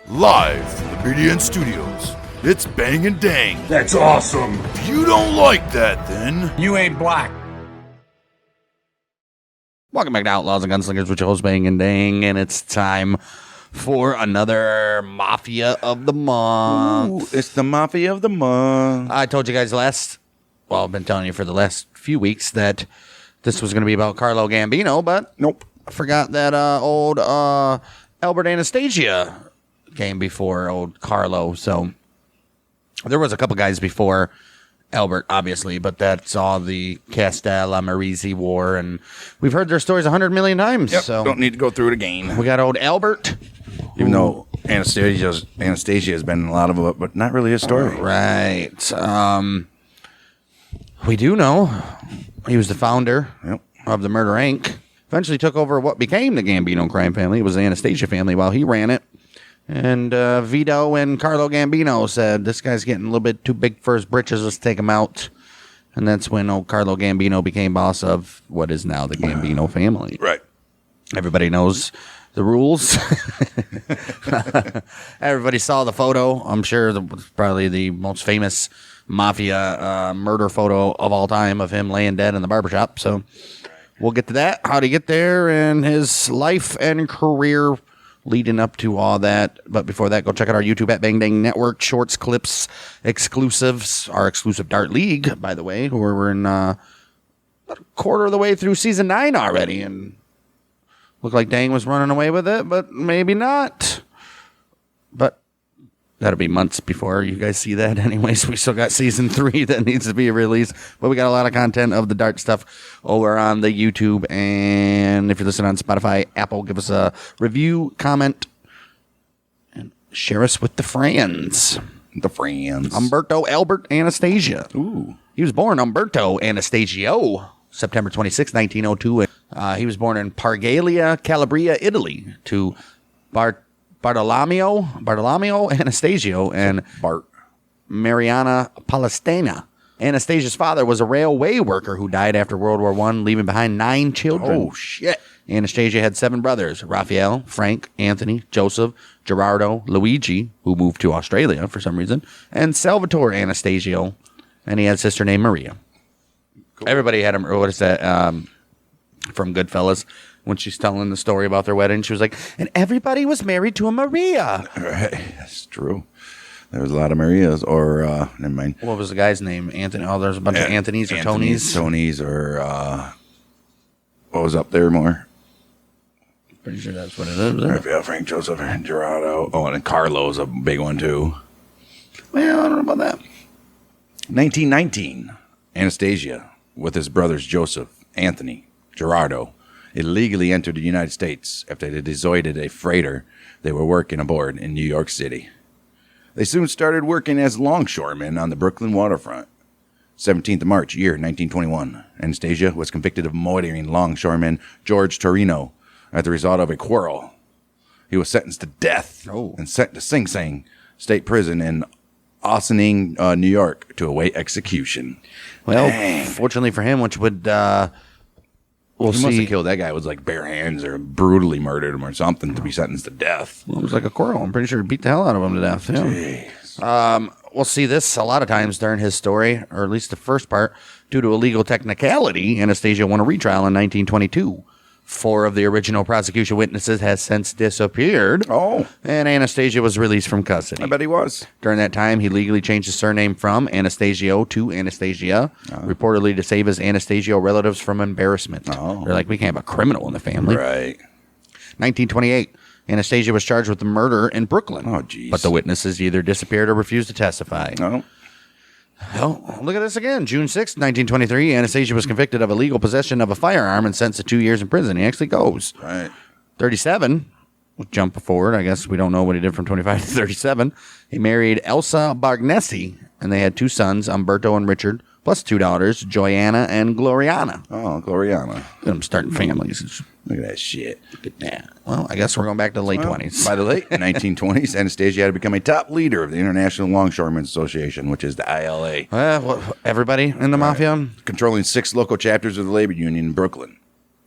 Live from the BDN Studios, it's Bang and Dang. That's awesome. If you don't like that, then You ain't black. Welcome back to Outlaws and Gunslingers with your host Bang and Dang, and it's time for another Mafia of the Month. Ooh, it's the Mafia of the Month. I told you guys I've been telling you for the last few weeks that this was going to be about Carlo Gambino, but Nope. I forgot that old Albert Anastasia came before old Carlo. So there was a couple guys before Albert, obviously, but that's all the Castella Marisi War, and we've heard their stories 100 million times. Yep, So don't need to go through it again. we got old Albert. Even though Anastasia has been in a lot of it, but not really his story. Right. We do know he was the founder of the Murder Inc. Eventually took over what became the Gambino crime family. It was the Anastasia family while he ran it. And Vito and Carlo Gambino said, this guy's getting a little bit too big for his britches. Let's take him out. And that's when old Carlo Gambino became boss of what is now the Gambino family. Right. Everybody knows the rules. Everybody saw the photo. I'm sure probably the most famous Mafia murder photo of all time of him laying dead in the barbershop. So we'll get to that, how to get there, and his life and career leading up to all that. But before that, go check out our YouTube at Bang Dang Network. Shorts, clips, exclusives. Our exclusive Dart League, by the way, where we're in about a quarter of the way through Season 9 already. And looked like Dang was running away with it, but maybe not. But that'll be months before you guys see that anyways. We still got Season 3 that needs to be released. But we got a lot of content of the Dart stuff over on the YouTube. And if you're listening on Spotify, Apple, give us a review, comment, and share us with the friends. The friends. Umberto Albert Anastasia. Ooh. He was born Umberto Anastasio, September 26, 1902. He was born in Pargalia, Calabria, Italy, to Bartolomeo Anastasio and Bart. Mariana Palestina. Anastasia's father was a railway worker who died after World War I, leaving behind 9 children. Oh, shit. Anastasia had 7 brothers: Raphael, Frank, Anthony, Joseph, Gerardo, Luigi, who moved to Australia for some reason, and Salvatore Anastasio. And he had a sister named Maria. Cool. Everybody had him. What is that? From Goodfellas, when she's telling the story about their wedding, she was like, and everybody was married to a Maria. Right. That's true. There was a lot of Marias, or, never mind. What was the guy's name? Anthony. Oh, there's a bunch of Anthonys or Tonys. Tonys, or, what was up there more? Pretty sure that's what it is. Raphael, Frank, Joseph, and Gerardo. Oh, and Carlo's a big one, too. Well, I don't know about that. 1919, Anastasia, with his brothers Joseph, Anthony, Gerardo, illegally entered the United States after they deserted a freighter they were working aboard in New York City. They soon started working as longshoremen on the Brooklyn waterfront. 17th of March, year 1921, Anastasia was convicted of murdering longshoreman George Torino as the result of a quarrel. He was sentenced to death and sent to Sing Sing State Prison in Ossining, New York, to await execution. Well, Dang. fortunately for him, which would we'll He must see. have killed that guy with like bare hands or brutally murdered him or something to be sentenced to death. Well, it was like a quarrel. I'm pretty sure he beat the hell out of him to death. Yeah. We'll see this a lot of times during his story, or at least the first part. Due to a legal technicality, Anastasia won a retrial in 1922. 4 of the original prosecution witnesses has since disappeared. Oh. And Anastasia was released from custody. I bet he was. During that time, he legally changed his surname from Anastasio to Anastasia, reportedly to save his Anastasio relatives from embarrassment. They're like, we can't have a criminal in the family. Right. 1928, Anastasia was charged with the murder in Brooklyn. Oh, jeez. But the witnesses either disappeared or refused to testify. No. Oh, look at this again. June 6, 1923, Anastasia was convicted of illegal possession of a firearm and sentenced to 2 years in prison. He actually goes. Right. 37, we'll jump forward. I guess we don't know what he did from 25 to 37. He married Elsa Bargnesi, and they had 2 sons, Umberto and Richard, plus 2 daughters, Joanna and Gloriana. Oh, Gloriana. I'm starting families. Look at that shit. Yeah. Well, I guess we're going back to the late 20s. By the late 1920s, Anastasia had become a top leader of the International Longshoremen's Association, which is the ILA. Everybody in the Mafia? Controlling 6 local chapters of the labor union in Brooklyn.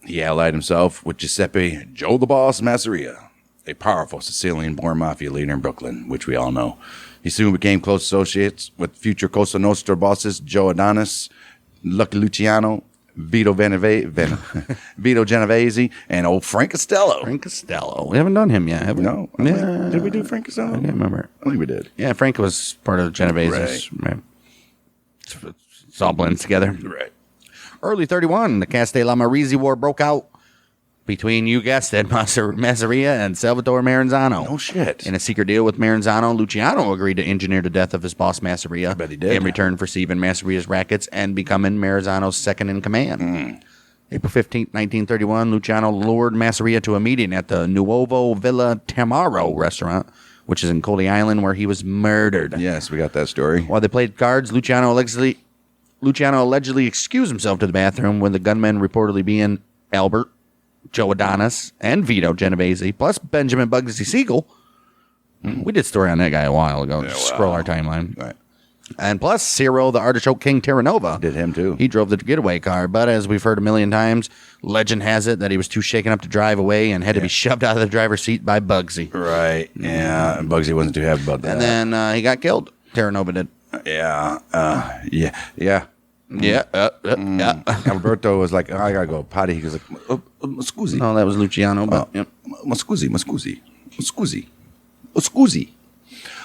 He allied himself with Giuseppe Joe the Boss Masseria, a powerful Sicilian-born mafia leader in Brooklyn, which we all know. He soon became close associates with future Cosa Nostra bosses Joe Adonis, Lucky Luciano, Vito Genovese, and old Frank Costello. Frank Costello. We haven't done him yet, have we? No. Yeah. Did we do Frank Costello? I can't remember. I think we did. Yeah, Frank was part of Genovese's. Right. It's all blends together. Right. Early 31, the Castellammarese War broke out between, you guessed it, Masseria and Salvatore Maranzano. Oh, shit. In a secret deal with Maranzano, Luciano agreed to engineer the death of his boss, Masseria. I bet he did. In return for receiving Masseria's rackets and becoming Maranzano's second in command. April 15th, 1931, Luciano lured Masseria to a meeting at the Nuovo Villa Tamaro restaurant, which is in Coley Island, where he was murdered. Yes, we got that story. While they played cards, Luciano allegedly excused himself to the bathroom, with the gunmen reportedly being Albert, Joe Adonis, and Vito Genovese, plus Benjamin Bugsy Siegel. We did a story on that guy a while ago. Yeah, Scroll our timeline. Right. And plus Ciro, the Artichoke King Terranova. Did him too. He drove the getaway car, but as we've heard a million times, legend has it that he was too shaken up to drive away and had to be shoved out of the driver's seat by Bugsy. Right. Yeah. And Bugsy wasn't too happy about that. And then he got killed. Terranova did. Yeah. Yeah. Yeah. Alberto was like, I gotta go potty. He goes like, scusi. No, that was Luciano. But yep. Scusi.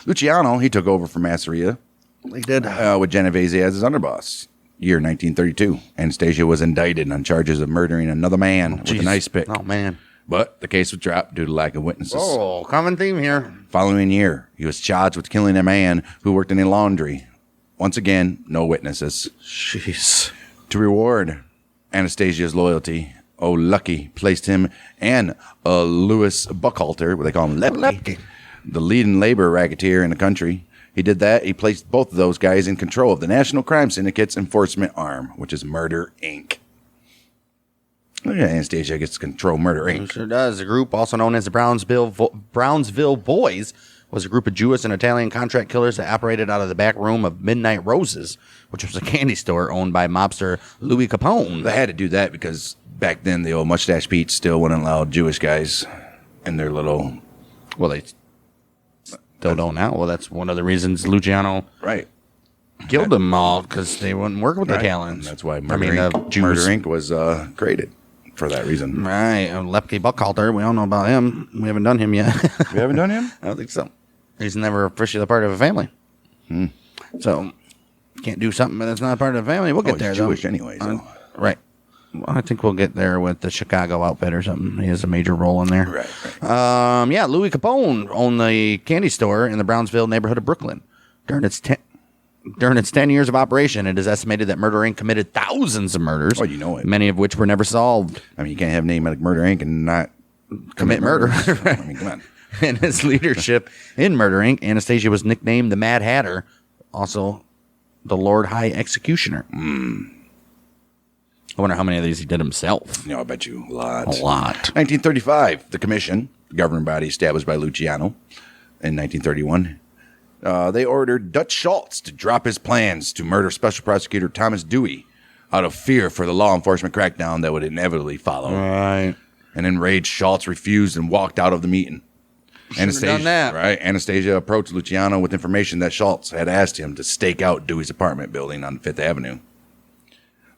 Luciano, he took over from Masseria. He did. With Genovese as his underboss. Year 1932. Anastasia was indicted on charges of murdering another man with an ice pick. Oh, man. But the case was dropped due to lack of witnesses. Oh, common theme here. Following year, he was charged with killing a man who worked in a laundry. Once again, no witnesses. Jeez. To reward Anastasia's loyalty, Lucky placed him and Louis Buckhalter, what they call him, Lepke, the leading labor racketeer in the country. He did that. He placed both of those guys in control of the National Crime Syndicate's enforcement arm, which is Murder, Inc. Look at Anastasia gets to control Murder, Inc. It sure does. The group, also known as the Brownsville Boys, was a group of Jewish and Italian contract killers that operated out of the back room of Midnight Roses, which was a candy store owned by mobster Louis Capone. They had to do that because back then the old Mustache Pete still wouldn't allow Jewish guys in their little... Well, they still don't now. Well, that's one of the reasons Luciano killed them all, because they wouldn't work with the Italians. That's why Murder Inc. was created for that reason. Right. Lepke Buckhalter, we all know about him. We haven't done him yet. We haven't done him? I don't think so. He's never officially a part of a family. So, can't do something that's not a part of a family. We'll get there, he's though. Jewish anyway, so. Right. Well, I think we'll get there with the Chicago outfit or something. He has a major role in there. Right. Yeah, Louis Capone owned the candy store in the Brownsville neighborhood of Brooklyn. During its 10 years of operation, it is estimated that Murder Inc. committed thousands of murders. Oh, you know it. Many of which were never solved. I mean, you can't have a name like Murder Inc. and not commit murder. I mean, come on. In his leadership in Murder Inc., Anastasia was nicknamed the Mad Hatter, also the Lord High Executioner. I wonder how many of these he did himself. I bet you a lot. 1935, the commission, the governing body established by Luciano in 1931, they ordered Dutch Schultz to drop his plans to murder Special Prosecutor Thomas Dewey out of fear for the law enforcement crackdown that would inevitably follow. Right. An enraged Schultz refused and walked out of the meeting. Anastasia approached Luciano with information that Schultz had asked him to stake out Dewey's apartment building on Fifth Avenue.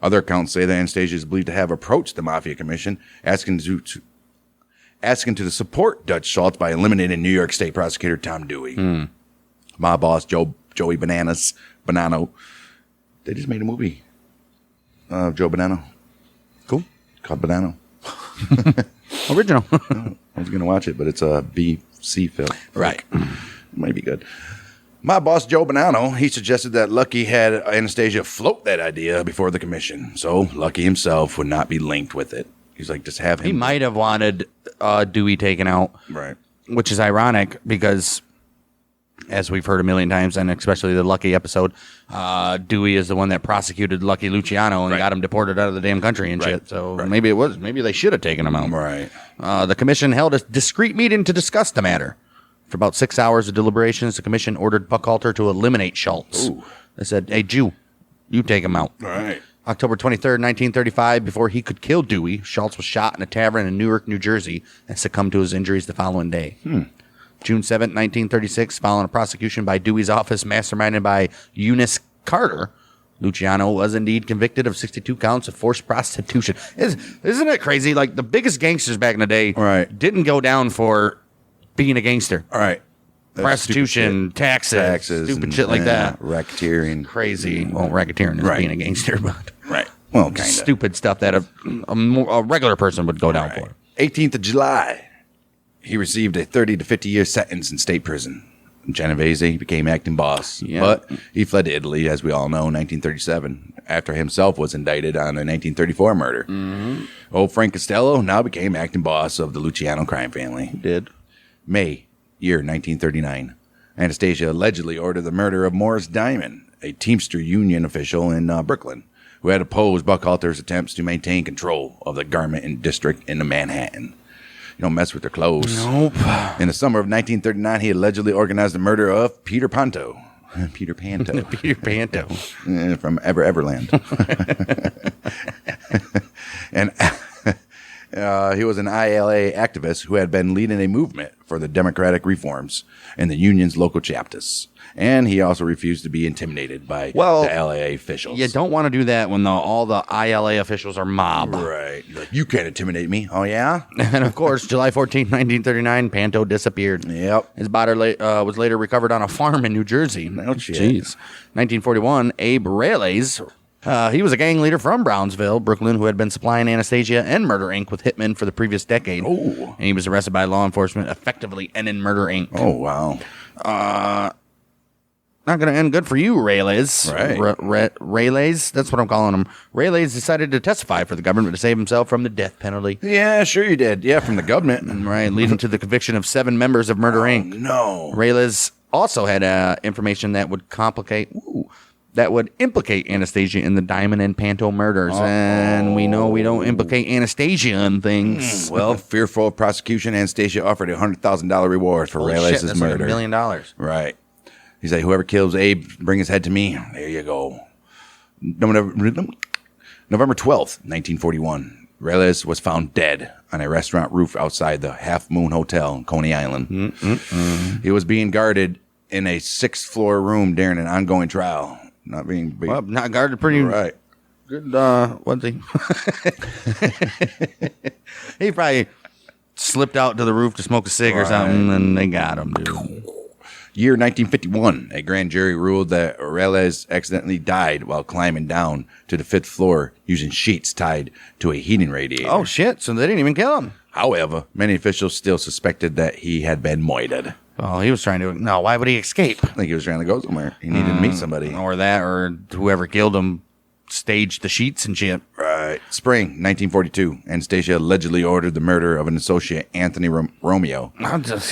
Other accounts say that Anastasia is believed to have approached the Mafia Commission, asking to support Dutch Schultz by eliminating New York State Prosecutor Tom Dewey. My boss, Joey Bonanno. They just made a movie. Joe Bonanno. Cool. Called Bonanno. Original. I was going to watch it, but it's a BC film. Right. Might be good. My boss, Joe Bonanno, he suggested that Lucky had Anastasia float that idea before the commission. So Lucky himself would not be linked with it. He's like, just have him. He might have wanted Dewey taken out. Right. Which is ironic because, as we've heard a million times, and especially the Lucky episode, Dewey is the one that prosecuted Lucky Luciano and got him deported out of the damn country and shit. So maybe they should have taken him out. Right. The commission held a discreet meeting to discuss the matter. For about 6 hours of deliberations, the commission ordered Buckhalter to eliminate Schultz. Ooh. They said, hey, Jew, you take him out. Right. October 23rd, 1935, before he could kill Dewey, Schultz was shot in a tavern in Newark, New Jersey, and succumbed to his injuries the following day. June 7th, 1936, following a prosecution by Dewey's office masterminded by Eunice Carter, Luciano was indeed convicted of 62 counts of forced prostitution. Isn't it crazy? Like, the biggest gangsters back in the day didn't go down for being a gangster. All right. Prostitution, taxes, stupid shit like that. Racketeering. Crazy. Well, racketeering is being a gangster, but Well, kind of. stupid stuff that a regular person would go down for. 18th of July, he received a 30 to 50-year sentence in state prison. Genovese became acting boss, but he fled to Italy, as we all know, in 1937, after himself was indicted on a 1934 murder. Old Frank Costello now became acting boss of the Luciano crime family. Did. May, year 1939. Anastasia allegedly ordered the murder of Morris Diamond, a Teamster Union official in Brooklyn, who had opposed Buckhalter's attempts to maintain control of the garment district in Manhattan. You don't mess with their clothes. Nope. In the summer of 1939, he allegedly organized the murder of Peter Panto. Peter Panto. Peter Panto. From Everland. And he was an ILA activist who had been leading a movement for the democratic reforms in the union's local chapters. And he also refused to be intimidated by the LA officials. You don't want to do that when all the ILA officials are mob. Right. You're like, you can't intimidate me. Oh, yeah? And, of course, July 14, 1939, Panto disappeared. Yep. His body was later recovered on a farm in New Jersey. No shit. Jeez. 1941, Abe Rayleigh. He was a gang leader from Brownsville, Brooklyn, who had been supplying Anastasia and Murder, Inc. with hitmen for the previous decade. Oh. And he was arrested by law enforcement, effectively ending Murder, Inc. Oh, wow. Not going to end good for you, Rayleigh. Right. Rayleigh, that's what I'm calling him. Rayleigh decided to testify for the government to save himself from the death penalty. Yeah, sure you did. Yeah, from the government. Right, leading to the conviction of 7 members of Murder, Inc. No. Rayleigh also had information that would implicate Anastasia in the Diamond and Panto murders. And we know we don't implicate Anastasia in things. Well, fearful of prosecution, Anastasia offered a $100,000 reward for Rayleigh's murder. Like $1 million. Right. He's like, whoever kills Abe, bring his head to me. There you go. November 12th, 1941. Rayleigh was found dead on a restaurant roof outside the Half Moon Hotel in Coney Island. He was being guarded in a 6th-floor room during an ongoing trial. Not being Well, not guarded pretty right. good. What's he? He probably slipped out to the roof to smoke a cig or something, and they got him, dude. Year 1951, a grand jury ruled that Rayleigh accidentally died while climbing down to the 5th floor using sheets tied to a heating radiator. Oh, shit. So they didn't even kill him. However, many officials still suspected that he had been moited. Oh, he was trying to. No, why would he escape? I think he was trying to go somewhere. He needed to meet somebody. Or that, or whoever killed him staged the sheets and shit. Right. Spring 1942, Anastasia allegedly ordered the murder of an associate, Anthony Romeo.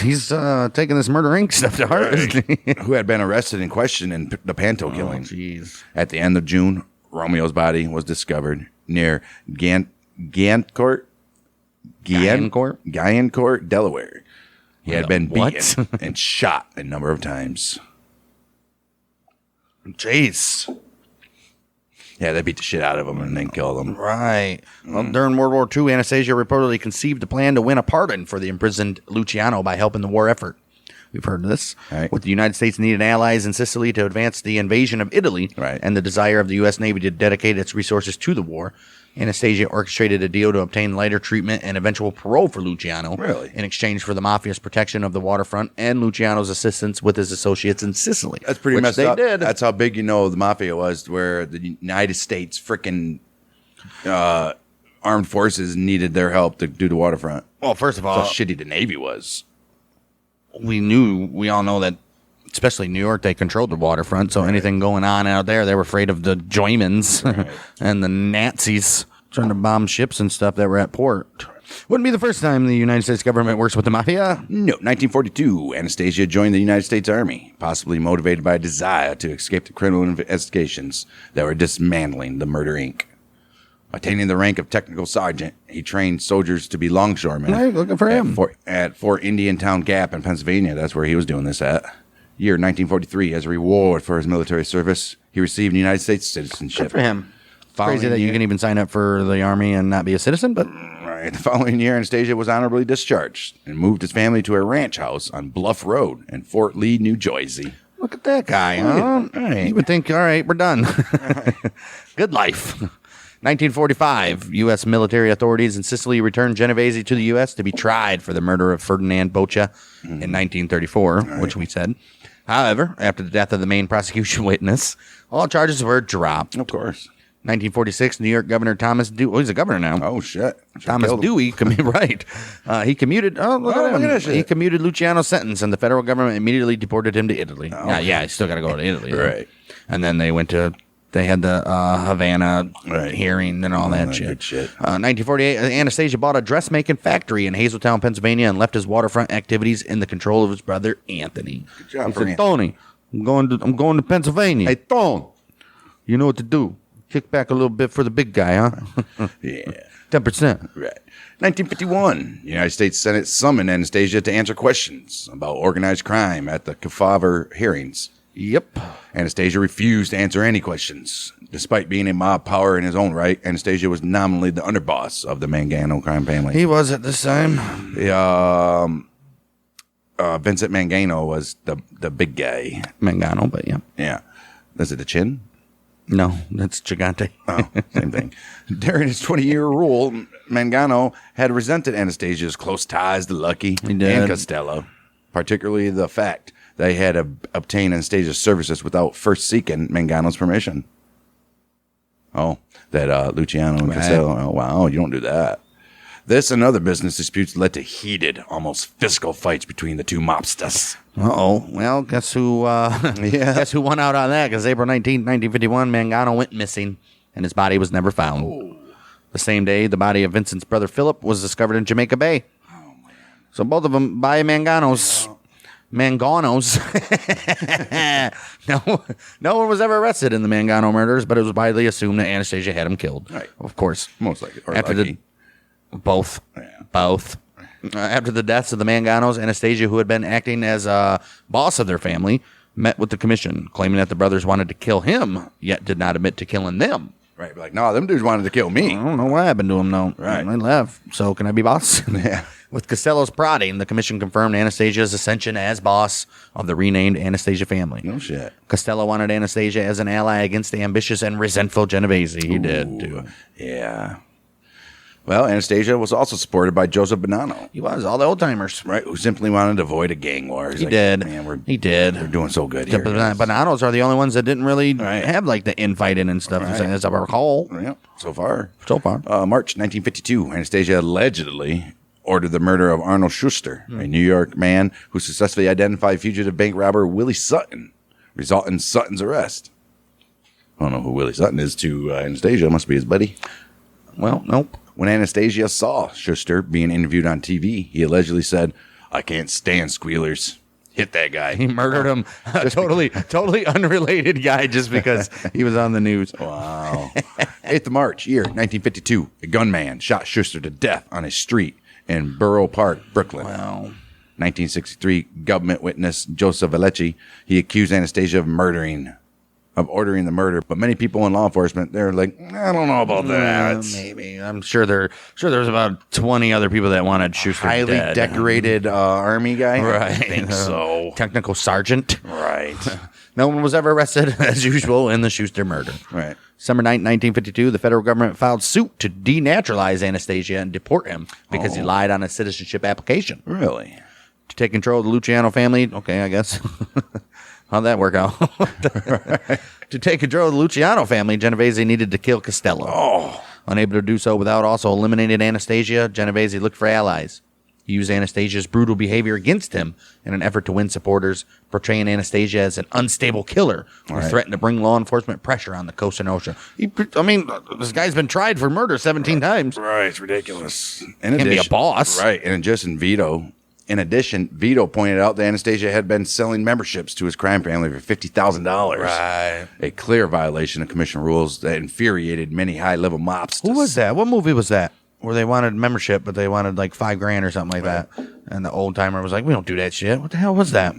He's taking this Murder, Inc. stuff to heart, isn't he? Who had been arrested and questioned in the Panto killing. Jeez. At the end of June, Romeo's body was discovered near Guyancourt, Delaware. He had been beaten and shot a number of times. Jeez. Yeah, they beat the shit out of him and then killed him. Right. Well, during World War II, Anastasia reportedly conceived a plan to win a pardon for the imprisoned Luciano by helping the war effort. We've heard of this. Right. With the United States needed allies in Sicily to advance the invasion of Italy and the desire of the U.S. Navy to dedicate its resources to the war, Anastasia orchestrated a deal to obtain lighter treatment and eventual parole for Luciano in exchange for the Mafia's protection of the waterfront and Luciano's assistance with his associates in Sicily. That's pretty messed up. Did. That's how big, the Mafia was, where the United States freaking armed forces needed their help to do the waterfront. Well, first of all, how shitty the Navy was. We all know that, especially New York, they controlled the waterfront. So anything going on out there, they were afraid of the Germans and the Nazis trying to bomb ships and stuff that were at port. Wouldn't be the first time the United States government works with the Mafia. No, 1942, Anastasia joined the United States Army, possibly motivated by a desire to escape the criminal investigations that were dismantling the Murder, Inc. Attaining the rank of technical sergeant, he trained soldiers to be longshoremen. Hey, looking for him. At Fort Indiantown Gap in Pennsylvania. That's where he was doing this at. Year 1943, as a reward for his military service, he received United States citizenship. Good for him. Crazy that you can even sign up for the army and not be a citizen, but Right. The following year, Anastasia was honorably discharged and moved his family to a ranch house on Bluff Road in Fort Lee, New Jersey. look at that guy. Huh? Right. You would think, all right, we're done. Good life. 1945, U.S. military authorities in Sicily returned Genovese to the U.S. to be tried for the murder of Ferdinand Boccia in 1934, which we said. However, after the death of the main prosecution witness, all charges were dropped. Of course. 1946, New York Governor Thomas Dewey. Oh, he's a governor now. Oh, shit. Thomas Dewey, right. He commuted. Oh, look at that him. shit. He commuted Luciano's sentence, and the federal government immediately deported him to Italy. Oh. Yeah, he's still got to go to Italy. though. Right. And then they went to. They had the Havana Right. hearing and all that Good shit. shit. 1948, Anastasia bought a dressmaking factory in Hazeltown, Pennsylvania, and left his waterfront activities in the control of his brother Anthony. Good job He for said, Anthony. Tony, I'm going to Pennsylvania. Hey, Thon. You know what to do. Kick back a little bit for the big guy, huh? Yeah. 10%. Right. 1951, the United States Senate summoned Anastasia to answer questions about organized crime at the Kefauver hearings. Yep. Anastasia refused to answer any questions. Despite being a mob power in his own right, Anastasia was nominally the underboss of the Mangano crime family. He was at this time. Vincent Mangano was the big guy. Mangano, but yeah. Yeah. Is it the chin? No, that's Gigante. Oh, same thing. During his 20-year rule, Mangano had resented Anastasia's close ties to Lucky He did. and Costello, particularly the fact they had obtained Anastasia's services without first seeking Mangano's permission. Oh, that Luciano and Right. Costello. Oh, wow, you don't do that. This and other business disputes led to heated, almost physical fights between the two mobsters. Uh-oh. Well, guess who guess who won out on that? Because April 19, 1951, Mangano went missing, and his body was never found. Oh. The same day, the body of Vincent's brother Philip was discovered in Jamaica Bay. Oh, man. So both of them by Manganos. Manganos. No one was ever arrested in the Mangano murders, but it was widely assumed that Anastasia had him killed. Right. Of course. Most likely. Or After Lucky. Both. Yeah. Both. After the deaths of the Manganos, Anastasia, who had been acting as a boss of their family, met with the commission, claiming that the brothers wanted to kill him, yet did not admit to killing them. Right. Like, no, them dudes wanted to kill me. I don't know what happened to him, though. Right. I left. So can I be boss? Yeah. With Costello's prodding, the commission confirmed Anastasia's ascension as boss of the renamed Anastasia family. No shit. Costello wanted Anastasia as an ally against the ambitious and resentful Genovese. He did, too. Yeah. Well, Anastasia was also supported by Joseph Bonanno, He was. All the old-timers. right, who simply wanted to avoid a gang war. He's He like, did. Man, He did. we're doing so good The here. guys." Bananos are the only ones that didn't really Right. have like the infighting and stuff, Right. as I recall. Yeah, so far. So far. March 1952, Anastasia allegedly ordered the murder of Arnold Schuster, a New York man who successfully identified fugitive bank robber Willie Sutton, resulting in Sutton's arrest. I don't know who Willie Sutton is to Anastasia. Must be his buddy. Well, nope. When Anastasia saw Schuster being interviewed on TV, he allegedly said, "I can't stand squealers. Hit that guy." He murdered him. Totally unrelated guy just because he was on the news. Wow. 8th of March, year 1952, a gunman shot Schuster to death on a street in Borough Park, Brooklyn. Wow. 1963, government witness Joseph Valecci, he accused Anastasia of ordering the murder, but many people in law enforcement, they're like, I don't know about that. Maybe. I'm sure there's about 20 other people that wanted Schuster Highly dead. decorated army guy? Right. I think so. Technical sergeant. Right. No one was ever arrested, as usual, in the Schuster murder. Right. Summer 9, 1952, the federal government filed suit to denaturalize Anastasia and deport him because he lied on a citizenship application. Really? To take control of the Luciano family, okay, I guess. How'd that work out? To take control of the Luciano family, Genovese needed to kill Costello. Oh. Unable to do so without also eliminating Anastasia, Genovese looked for allies. He used Anastasia's brutal behavior against him in an effort to win supporters, portraying Anastasia as an unstable killer who threatened to bring law enforcement pressure on the Costa Nostra. This guy's been tried for murder 17 times. Right, it's ridiculous. Can't be a boss. Right, and just in addition, Vito pointed out that Anastasia had been selling memberships to his crime family for $50,000. Right. A clear violation of commission rules that infuriated many high-level mobsters. Who was that? What movie was that? Where they wanted membership, but they wanted like $5,000 or something like that. And the old timer was like, "We don't do that shit." What the hell was that?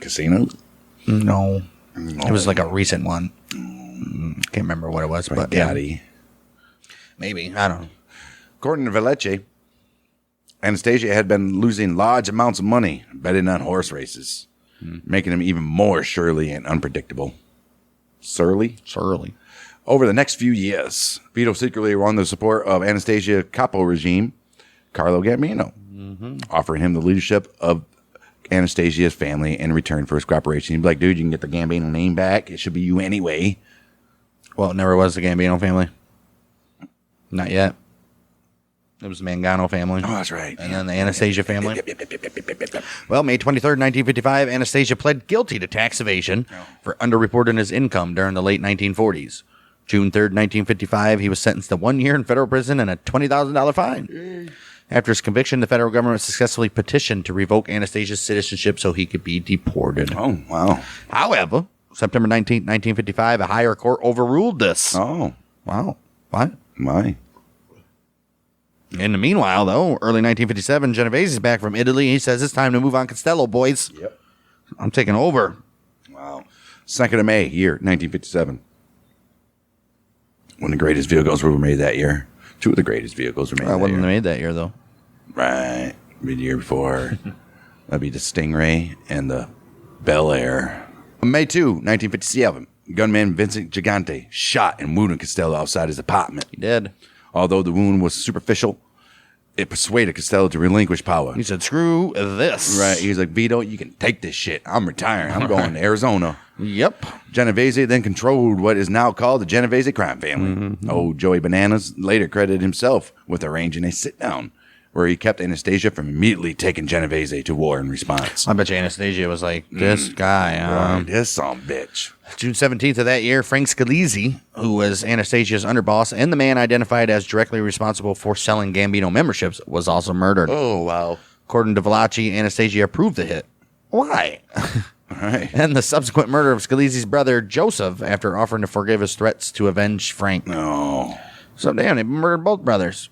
Casino? No. It was like a recent one. Can't remember what it was, but Gotti. maybe. I don't know. According to Veleche, Anastasia had been losing large amounts of money betting on horse races, making him even more surly and unpredictable. Surly? Surly. Over the next few years, Vito secretly won the support of Anastasia capo regime, Carlo Gambino, offering him the leadership of Anastasia's family in return for his cooperation. He'd be like, dude, you can get the Gambino name back. It should be you anyway. Well, it never was the Gambino family. Not yet. It was the Mangano family. Oh, that's right. And then the Anastasia family. Yep. Well, May 23rd, 1955, Anastasia pled guilty to tax evasion for underreporting his income during the late 1940s. June 3rd, 1955, he was sentenced to 1 year in federal prison and a $20,000 fine. After his conviction, the federal government successfully petitioned to revoke Anastasia's citizenship so he could be deported. Oh, wow. However, September 19th, 1955, a higher court overruled this. Oh, Wow. What? my. In the meanwhile, though, early 1957, Genovese is back from Italy. He says it's time to move on Costello, boys. Yep. I'm taking over. Wow. 2nd of May, year 1957. One of the greatest vehicles were made that year. Two of the greatest vehicles were made I that wasn't year. made that year, though. Right. Mid-year before. That'd be the Stingray and the Bel Air. On May 2, 1957, gunman Vincent Gigante shot and wounded Costello outside his apartment. He did. Although the wound was superficial, it persuaded Costello to relinquish power. He said, screw this. Right. He's like, Vito, you can take this shit. I'm retiring. I'm going to Arizona. Yep. Genovese then controlled what is now called the Genovese crime family. Old Joey Bananas later credited himself with arranging a sit-down where he kept Anastasia from immediately taking Genovese to war in response. I bet you Anastasia was like, this guy. Right, this son bitch. June 17th of that year, Frank Scalise, who was Anastasia's underboss and the man identified as directly responsible for selling Gambino memberships, was also murdered. Oh, wow. According to Valachi, Anastasia approved the hit. Why? All right. And the subsequent murder of Scalise's brother, Joseph, after offering to forgive his threats to avenge Frank. No. So, damn, they murdered both brothers.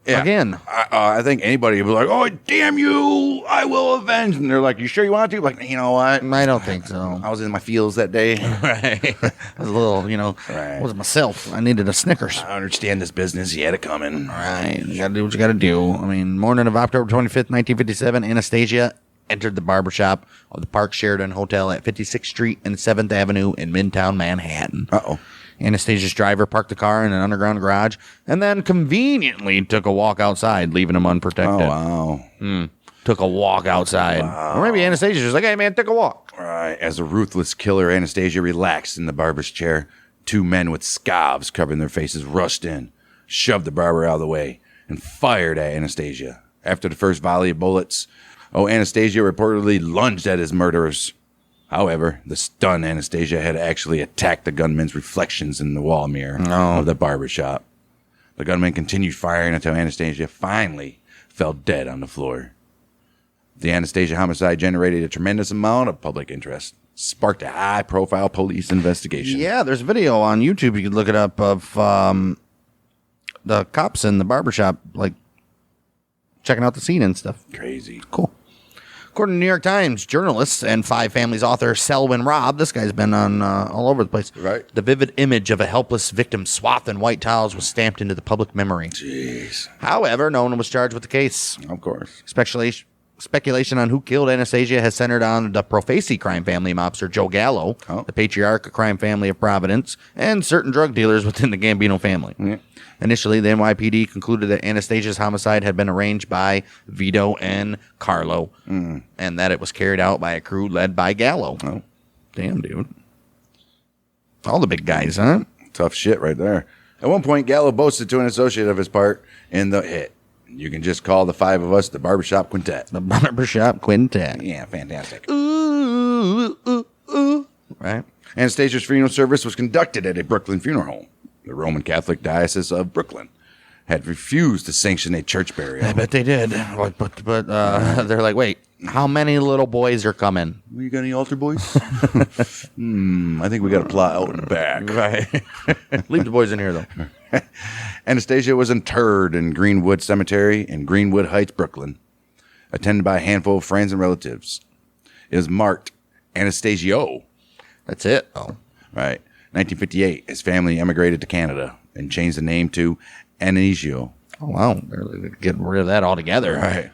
Yeah. Again. I think anybody would be like, oh, damn you, I will avenge. And they're like, you sure you want to? Like, you know what? I don't think so. I was in my feels that day. Right. I was a little, Right. I was myself. I needed a Snickers. I understand this business. You had it coming. Right. You got to do what you got to do. I mean, morning of October 25th, 1957, Anastasia entered the barbershop of the Park Sheridan Hotel at 56th Street and 7th Avenue in Midtown Manhattan. Uh-oh. Anastasia's driver parked the car in an underground garage and then conveniently took a walk outside, leaving him unprotected. Oh, wow. Took a walk outside. Or maybe Anastasia's just like, hey, man, take a walk. All right. As a ruthless killer, Anastasia relaxed in the barber's chair. Two men with scarves covering their faces rushed in, shoved the barber out of the way, and fired at Anastasia. After the first volley of bullets, Anastasia reportedly lunged at his murderers. However, the stunned Anastasia had actually attacked the gunman's reflections in the wall mirror of the barbershop. The gunman continued firing until Anastasia finally fell dead on the floor. The Anastasia homicide generated a tremendous amount of public interest, sparked a high-profile police investigation. Yeah, there's a video on YouTube. You can look it up of the cops in the barbershop, like, checking out the scene and stuff. Crazy. Cool. According to New York Times, journalists and Five Families author Selwyn Robb, this guy's been on all over the place. Right. The vivid image of a helpless victim swathed in white towels was stamped into the public memory. Jeez. However, no one was charged with the case. Of course. Speculation on who killed Anastasia has centered on the Profaci crime family mobster Joe Gallo, the patriarch of crime family of Providence, and certain drug dealers within the Gambino family. Yeah. Initially, the NYPD concluded that Anastasia's homicide had been arranged by Vito and Carlo, and that it was carried out by a crew led by Gallo. Oh. Damn, dude. All the big guys, huh? Tough shit right there. At one point, Gallo boasted to an associate of his part in the hit. You can just call the five of us the Barbershop Quintet. The Barbershop Quintet. Yeah, fantastic. Ooh, ooh, ooh. Right? Anastasia's funeral service was conducted at a Brooklyn funeral home. The Roman Catholic Diocese of Brooklyn had refused to sanction a church burial. I bet they did. But they're like, wait, how many little boys are coming? You got any altar boys? I think we got a plot out in the back. Right. Leave the boys in here, though. Anastasia was interred in Greenwood Cemetery in Greenwood Heights, Brooklyn, attended by a handful of friends and relatives. It was marked Anastasio. That's it. Oh. Right. 1958, his family emigrated to Canada and changed the name to Anastasia. Oh, wow. They're getting rid of that altogether. Right.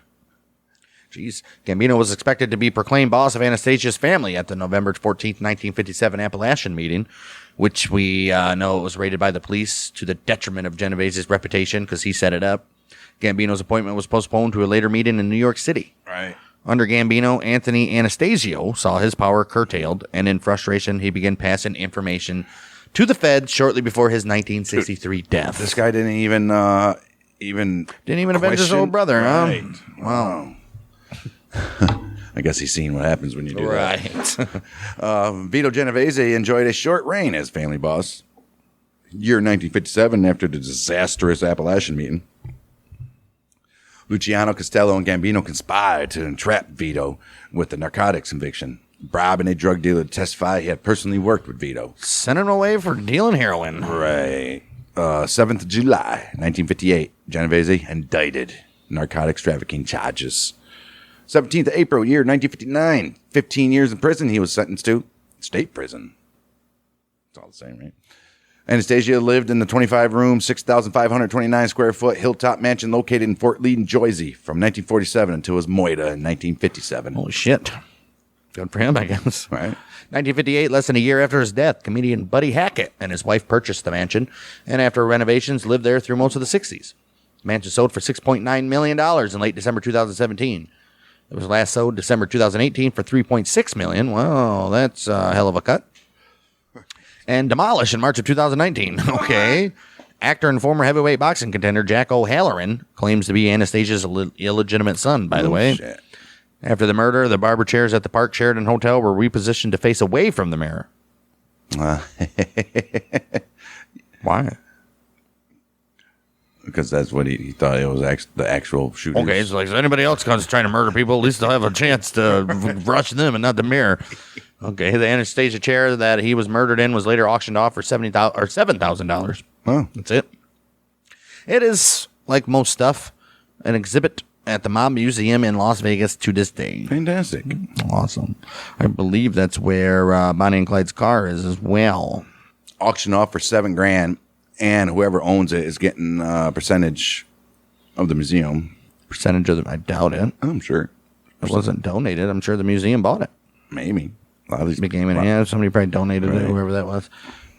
Jeez. Gambino was expected to be proclaimed boss of Anastasia's family at the November 14th, 1957 Appalachian meeting, which we know was raided by the police to the detriment of Genovese's reputation because he set it up. Gambino's appointment was postponed to a later meeting in New York City. Right. Under Gambino, Anthony Anastasio saw his power curtailed, and in frustration, he began passing information to the Feds shortly before his 1963 death. This guy didn't even avenge his old brother, right. huh? Wow. I guess he's seen what happens when you do Right. that. Vito Genovese enjoyed a short reign as family boss. Year 1957, after the disastrous Appalachian meeting, Luciano Costello and Gambino conspired to entrap Vito with the narcotics conviction, bribing a drug dealer to testify he had personally worked with Vito. Sent him away for dealing heroin. Right. 7th of July, 1958, Genovese indicted narcotics trafficking charges. 17th of April, year 1959, 15 years in prison he was sentenced to. State prison. It's all the same, right? Anastasia lived in the 25-room, 6,529 square foot hilltop mansion located in Fort Lee, Jersey from 1947 until his moida in 1957. Holy shit. Good for him, I guess. Right. 1958, less than a year after his death, comedian Buddy Hackett and his wife purchased the mansion, and after renovations, lived there through most of the 60s. The mansion sold for $6.9 million in late December 2017. It was last sold December 2018 for $3.6 million. Wow, that's a hell of a cut. And demolished in March of 2019. Okay. Actor and former heavyweight boxing contender Jack O'Halloran claims to be Anastasia's illegitimate son, by the way. Shit. After the murder, the barber chairs at the Park Sheraton Hotel were repositioned to face away from the mirror. Why? Because that's what he thought it was the actual shooter. Okay, so like if anybody else comes trying to murder people, at least they'll have a chance to rush them and not the mirror. Okay, the Anastasia chair that he was murdered in was later auctioned off for $7,000. Oh. That's it. It is, like most stuff, an exhibit at the Mob Museum in Las Vegas to this day. Fantastic. Awesome. I believe that's where Bonnie and Clyde's car is as well. Auction off for $7,000, and whoever owns it is getting a percentage of the museum. Percentage of I doubt it. I'm sure. It wasn't donated. I'm sure the museum bought it. Maybe. A lot of these Became it. Yeah, somebody probably donated it, whoever that was.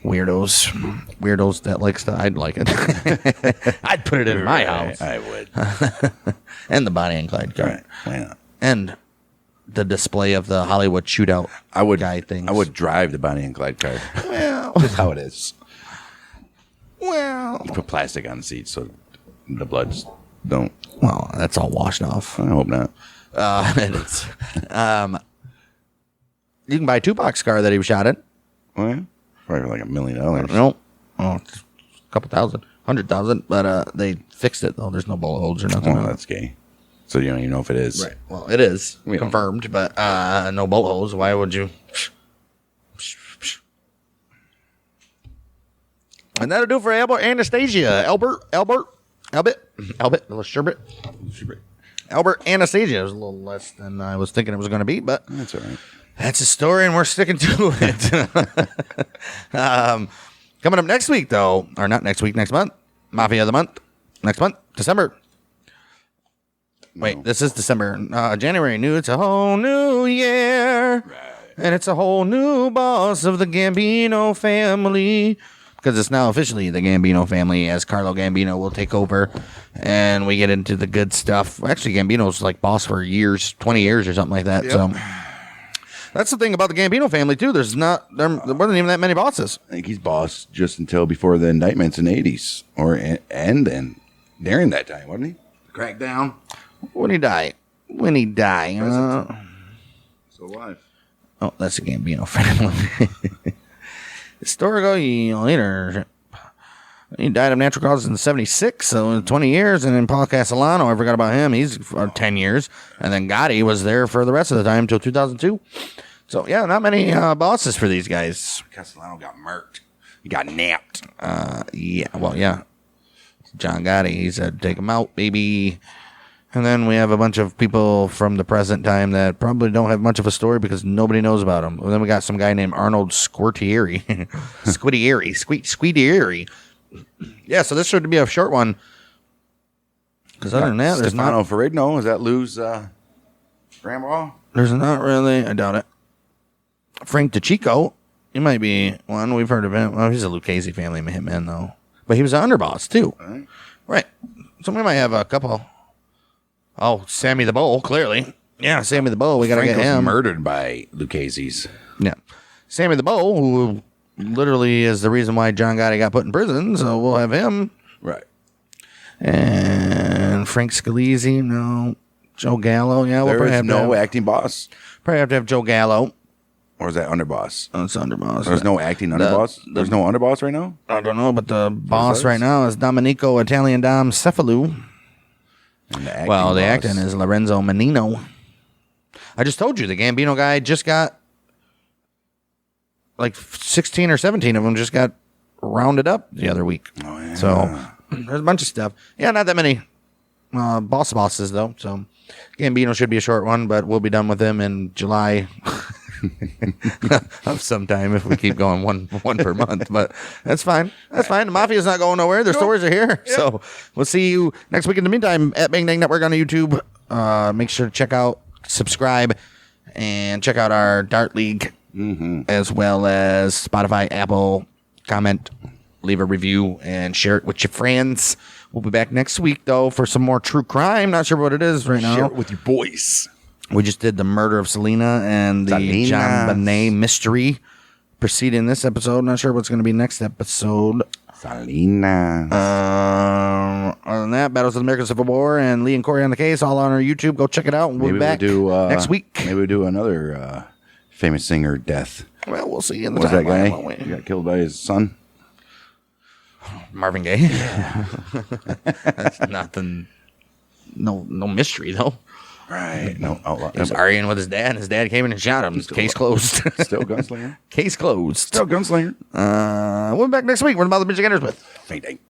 Weirdos that likes to. I'd like it. I'd put it in my house. I would. And the Bonnie and Clyde car. Right. Why not? And the display of the Hollywood shootout guy things. I would drive the Bonnie and Clyde car. Well, Just how it is. well, Put plastic on the seats so the bloods don't. well, that's all washed off. I hope not. It is. You can buy a Tupac's car that he was shot in. Oh, yeah? Probably like $1 million. No, it's a couple thousand, 100,000. But they fixed it though. There's no bullet holes or nothing. Oh, that's gay. So you don't even know if it is. Right. Well, it is We don't. confirmed, but no bullet holes. Why would you? And that'll do for Albert Anastasia. Albert. Sherbet. Albert Anastasia. It was a little less than I was thinking it was going to be, but That's all right. that's a story, and we're sticking to it. Coming up next week, though, or not next week, next month, Mafia of the month, next month, December. Wait, this is December. January new. It's a whole new year, and it's a whole new boss of the Gambino family. Because it's now officially the Gambino family, as Carlo Gambino will take over, and we get into the good stuff. Actually, Gambino's like boss for years, 20 years or something like that. Yep. So that's the thing about the Gambino family too. There wasn't even that many bosses. I think he's boss just until before the indictments in the 80s, and then during that time, wasn't he? Crackdown. When he died. So alive. Oh, that's the Gambino family. Historical leader. He died of natural causes in 76, so 20 years. And then Paul Castellano, I forgot about him. He's 10 years. And then Gotti was there for the rest of the time until 2002. So, yeah, not many bosses for these guys. Castellano got murked. He got napped. Yeah. John Gotti, he said, take him out, baby. And then we have a bunch of people from the present time that probably don't have much of a story because nobody knows about them. And then we got some guy named Arnold Squirtieri. Squitieri. Yeah, so this should be a short one. Because other than that, there's Stefano Ferrigno. Is that Lou's grandma? There's not really. I doubt it. Frank DeChico. He might be one. We've heard of him. Well, he's a Lucchese family hitman, though. But he was an underboss, too. Right. So we might have a couple. Oh, Sammy the Bull, clearly. Yeah, Sammy the Bull. We got to get him. Murdered by Lucchese's. Yeah. Sammy the Bull, who literally is the reason why John Gotti got put in prison. So we'll have him. Right. And Frank Scalise, no. Joe Gallo, yeah. We'll There is no acting boss. Probably have to have Joe Gallo. Or is that underboss? Oh, it's underboss. There's no acting underboss? There's no underboss right now? I don't know, but the boss right now is Domenico Italian Dom Cephalou. The acting is Lorenzo Menino. I just told you, the Gambino guy just got like 16 or 17 of them just got rounded up the other week. Oh, yeah. So there's a bunch of stuff. Yeah, not that many bosses, though. So Gambino should be a short one, but we'll be done with him in July of sometime if we keep going one per month. But that's fine. That's fine. The Mafia's not going nowhere. Their stories are here. Yep. So we'll see you next week. In the meantime, at Bang Dang Network on YouTube. Make sure to check out, subscribe, and check out our Dart League, as well as Spotify, Apple. Comment, leave a review, and share it with your friends. We'll be back next week, though, for some more true crime. Not sure what it is right now. Share it with your boys. We just did the murder of Selena and the John Bonet mystery preceding this episode. Not sure what's going to be next episode. Selena. Other than that, Battles of the American Civil War and Lee and Corey on the case, all on our YouTube. Go check it out. We'll be back next week. Maybe we'll do another famous singer death. Well, we'll see in the What's that guy? He He got killed by his son. Marvin Gaye. That's nothing. No mystery, though. Right. No, outlaw. He was arguing with his dad, and his dad came in and shot him. Case closed. Still Gunslinger? Case closed. Still Gunslinger. We'll be back next week. We're about the Michiganders with Bang, dang.